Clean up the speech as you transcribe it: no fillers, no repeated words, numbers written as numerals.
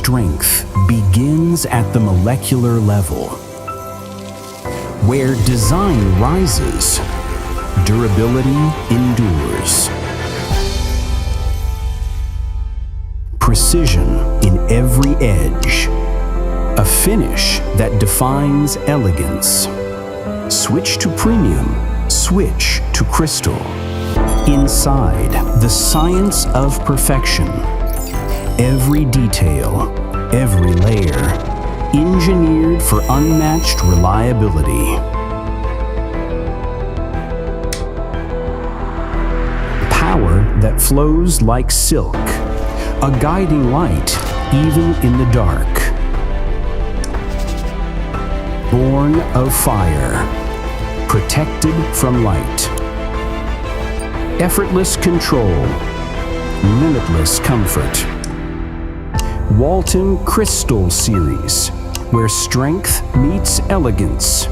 strength begins at the molecular level. Where design rises, durability endures. Precision in every edge. A finish that defines elegance. Switch to premium, switch to crystal. Inside, the science of perfection. Every detail, every layer, engineered for unmatched reliability. Power that flows like silk, a guiding light even in the dark. Born of fire, protected from light. Effortless control, limitless comfort. Walton CRYSTAL Series, where strength meets elegance.